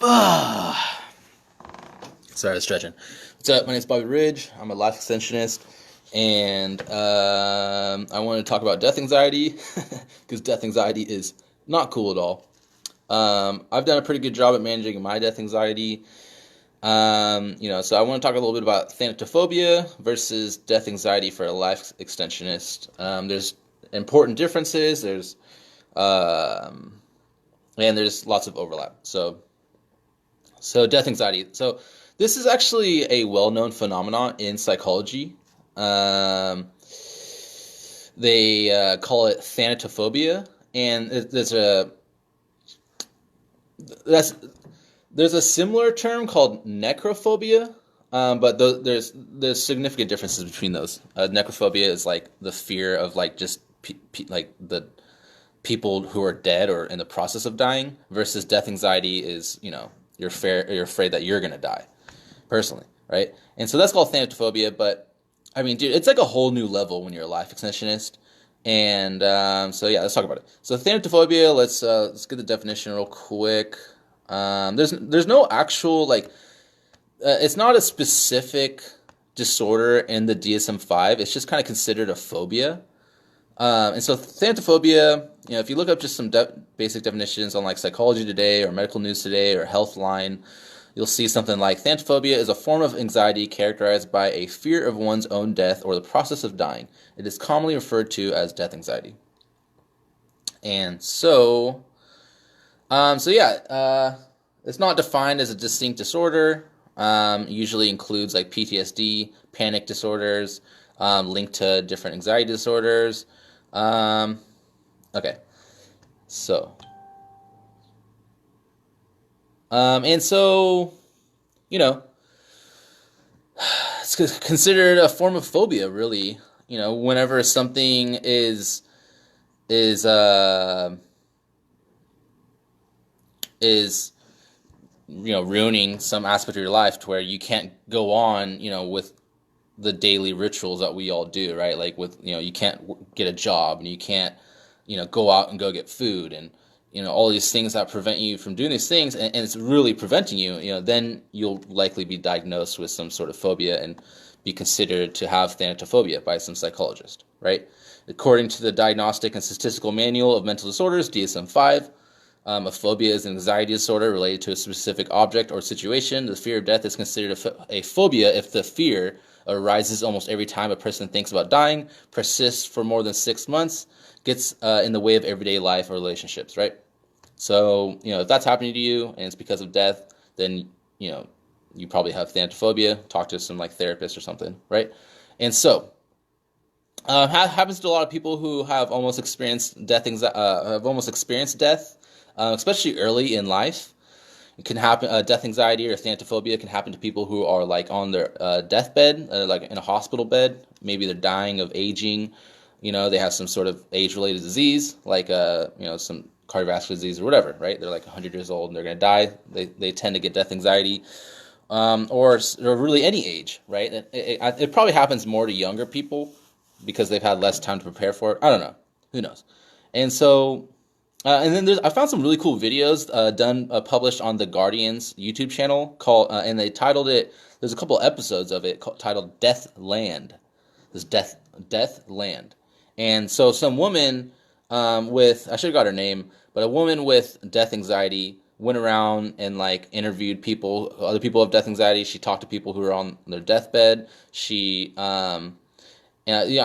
Sorry, I was stretching. What's up? My name is Bobby Ridge. I'm a life extensionist, and I want to talk about death anxiety because death anxiety is not cool at all. I've done a pretty good job at managing my death anxiety. So I want to talk a little bit about thanatophobia versus death anxiety for a life extensionist. There's important differences. And there's lots of overlap. So death anxiety. So this is actually a well-known phenomenon in psychology. Um, they call it thanatophobia, and that's there's a similar term called necrophobia, but there's significant differences between those. Necrophobia is like the fear of like just like the people who are dead or in the process of dying, versus death anxiety is you're afraid that you're gonna die personally, right? And so that's called thanatophobia. But I mean, dude, it's like a whole new level when you're a life extensionist. And so yeah, let's talk about it. So thanatophobia, let's get the definition real quick. There's no actual it's not a specific disorder in the DSM-5. It's just kind of considered a phobia. And so thanatophobia, if you look up just some basic definitions on like Psychology Today or Medical News Today or Healthline, you'll see something like thanatophobia is a form of anxiety characterized by a fear of one's own death or the process of dying. It is commonly referred to as death anxiety. And it's not defined as a distinct disorder. Usually includes like PTSD, panic disorders, linked to different anxiety disorders. Okay, so, and so, you know, it's considered a form of phobia, really. Whenever something is ruining some aspect of your life to where you can't go on, with the daily rituals that we all do, right? Like you can't get a job, and you can't, go out and go get food, and, all these things that prevent you from doing these things, and it's really preventing you, then you'll likely be diagnosed with some sort of phobia and be considered to have thanatophobia by some psychologist, right? According to the Diagnostic and Statistical Manual of Mental Disorders, DSM-5, a phobia is an anxiety disorder related to a specific object or situation. The fear of death is considered a phobia if the fear arises almost every time a person thinks about dying, persists for more than 6 months, gets in the way of everyday life or relationships, right? So, if that's happening to you and it's because of death, then, you probably have thanatophobia. Talk to some like therapist or something, right? And so, happens to a lot of people who have almost experienced death, especially early in life. It can happen. Death anxiety or thanatophobia can happen to people who are like on their deathbed, like in a hospital bed. Maybe they're dying of aging. They have some sort of age-related disease, like some cardiovascular disease or whatever, right? They're like 100 years old and they're going to die. They tend to get death anxiety, or really any age, right? It probably happens more to younger people because they've had less time to prepare for it. I don't know. Who knows? And so, and then I found some really cool videos published on the Guardian's YouTube channel and they titled it. There's a couple episodes of it titled "Death Land." This Death Land, and so some woman with, I should have got her name, but a woman with death anxiety went around and like interviewed other people with death anxiety. She talked to people who were on their deathbed. I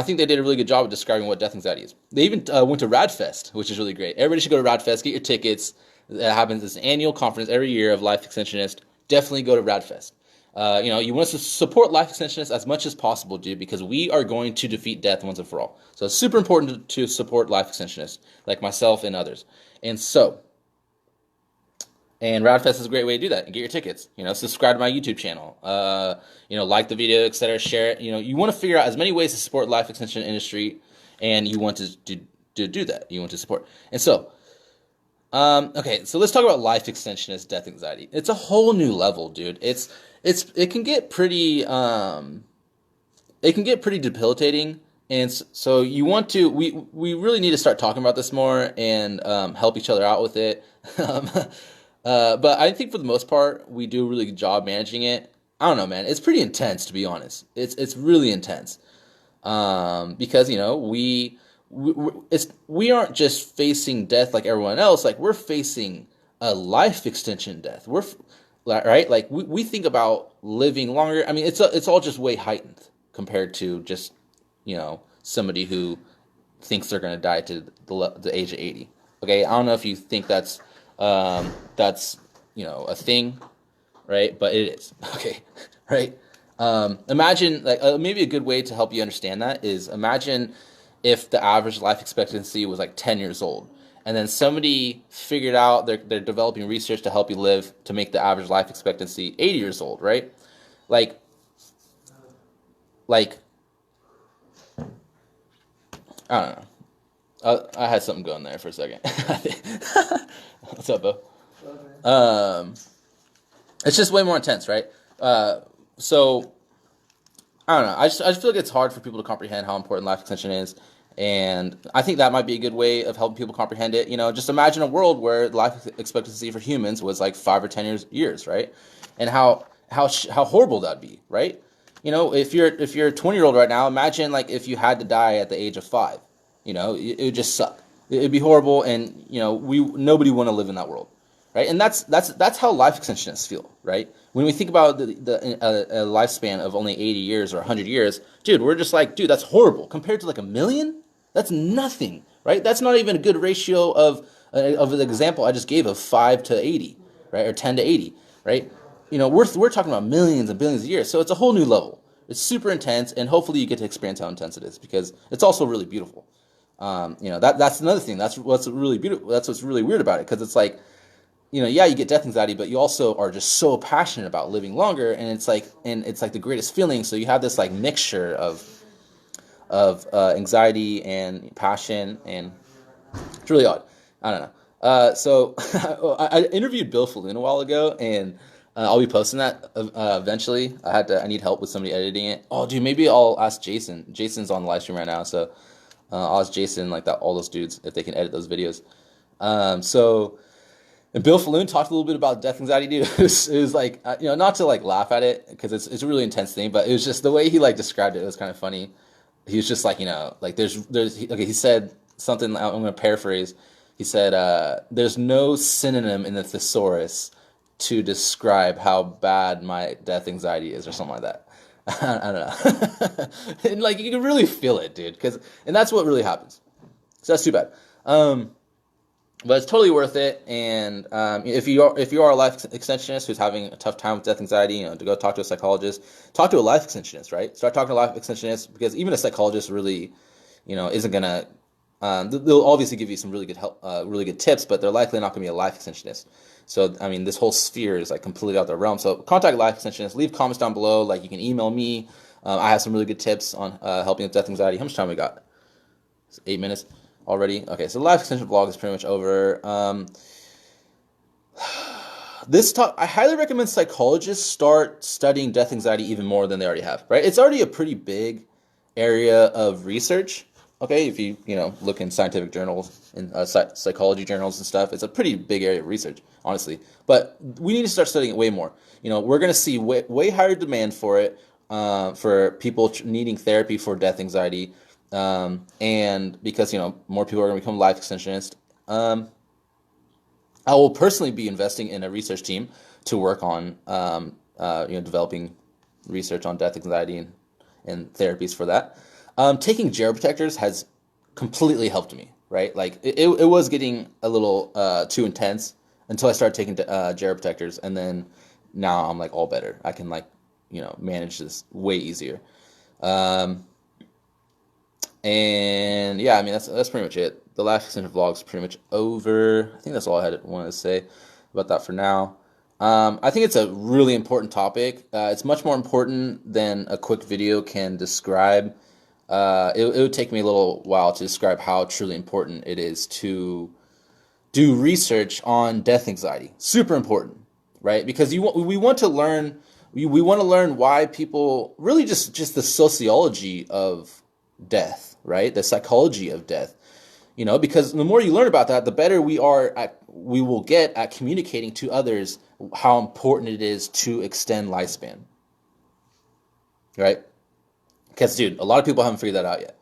think they did a really good job of describing what death anxiety is. They even went to RADFest, which is really great. Everybody should go to RADFest, get your tickets. That happens, it's an annual conference every year of life extensionists. Definitely go to RADFest. You want to support life extensionists as much as possible, dude, because we are going to defeat death once and for all. So it's super important to support life extensionists like myself and others. And RADFest is a great way to do that and get your tickets. Subscribe to my YouTube channel. Like the video, etc. Share it. You want to figure out as many ways to support life extension industry, and you want to do that. You want to support. And so, okay, so let's talk about life extensionist death anxiety. It's a whole new level, dude. It can get pretty debilitating. And so we really need to start talking about this more and help each other out with it. But I think for the most part, we do a really good job managing it. I don't know, man. It's pretty intense, to be honest. It's really intense. Because we aren't just facing death like everyone else. Like we're facing a life extension death. Right, like we think about living longer. I mean, it's all just way heightened compared to just somebody who thinks they're going to die to the age of 80. Okay, I don't know if you think that's a thing, right? But it is. Okay, right? Imagine like maybe a good way to help you understand that is imagine if the average life expectancy was like 10 years old, and then somebody figured out they're developing research to help you live to make the average life expectancy 80 years old, right? Like like I don't know. I had something going there for a second. What's up, Bo? It's just way more intense, right? So I don't know. I just feel like it's hard for people to comprehend how important life extension is, and I think that might be a good way of helping people comprehend it. Just imagine a world where life expectancy for humans was like 5 or 10 years, right? And how horrible that'd be, right? If you're a 20-year-old right now, imagine like if you had to die at the age of 5. It would just suck. It'd be horrible, and nobody want to live in that world, right? And that's how life extensionists feel, right? When we think about a lifespan of only 80 years or 100 years, dude, we're just like, dude, that's horrible compared to like a million. That's nothing, right? That's not even a good ratio of the example I just gave of 5 to 80, right, or 10 to 80, right? We're talking about millions and billions of years, so it's a whole new level. It's super intense, and hopefully you get to experience how intense it is because it's also really beautiful. That's another thing. That's what's really beautiful. That's what's really weird about it because it's like, yeah, you get death anxiety, but you also are just so passionate about living longer, and it's like the greatest feeling. So you have this like mixture of anxiety and passion, and it's really odd. I don't know. So I interviewed Bill Falloon a while ago, and I'll be posting that eventually. I need help with somebody editing it. Oh, dude, maybe I'll ask Jason. Jason's on the live stream right now, so I'll ask Jason, like that, all those dudes, if they can edit those videos. And Bill Falloon talked a little bit about death anxiety, dude. It was like, not to like laugh at it because it's a really intense thing, but it was just the way he like described it. It was kind of funny. He was just like, like he said something. I'm going to paraphrase. He said, "There's no synonym in the thesaurus to describe how bad my death anxiety is," or something like that. I don't know. And like you can really feel it, dude, and that's what really happens. So that's too bad. But it's totally worth it. And if you are a life extensionist who's having a tough time with death anxiety, to go talk to a psychologist, talk to a life extensionist, right? Start talking to a life extensionist because even a psychologist really, isn't gonna. They'll obviously give you some really good help, really good tips, but they're likely not gonna be a life extensionist. So I mean, this whole sphere is like completely out their realm. So contact a life extensionist. Leave comments down below. Like you can email me. I have some really good tips on helping with death anxiety. How much time we got? It's 8 minutes already. Okay, so the life extension vlog is pretty much over. I highly recommend psychologists start studying death anxiety even more than they already have. Right? It's already a pretty big area of research. Okay, if you look in scientific journals and psychology journals and stuff, it's a pretty big area of research, honestly. But we need to start studying it way more. We're going to see way higher demand for it, for people needing therapy for death anxiety, and because more people are going to become life extensionists. I will personally be investing in a research team to work on developing research on death anxiety and therapies for that. Taking geroprotectors has completely helped me, right? Like it was getting a little too intense until I started taking geroprotectors, and then now I'm like all better. I can manage this way easier. And yeah, I mean that's pretty much it. The life extension vlog is pretty much over. I think that's all I wanted to say about that for now. I think it's a really important topic. It's much more important than a quick video can describe. It would take me a little while to describe how truly important it is to do research on death anxiety. Super important, right? Because we want to learn why people really just the sociology of death, right? The psychology of death. Because the more you learn about that, the better we will get at communicating to others how important it is to extend lifespan, right? Because, dude, a lot of people haven't figured that out yet.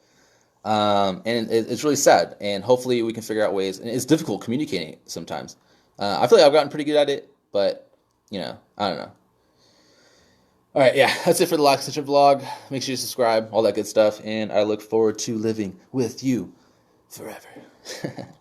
And it's really sad. And hopefully we can figure out ways. And it's difficult communicating sometimes. I feel like I've gotten pretty good at it, but I don't know. All right, yeah, that's it for the Lock Extension vlog. Make sure you subscribe, all that good stuff, and I look forward to living with you forever.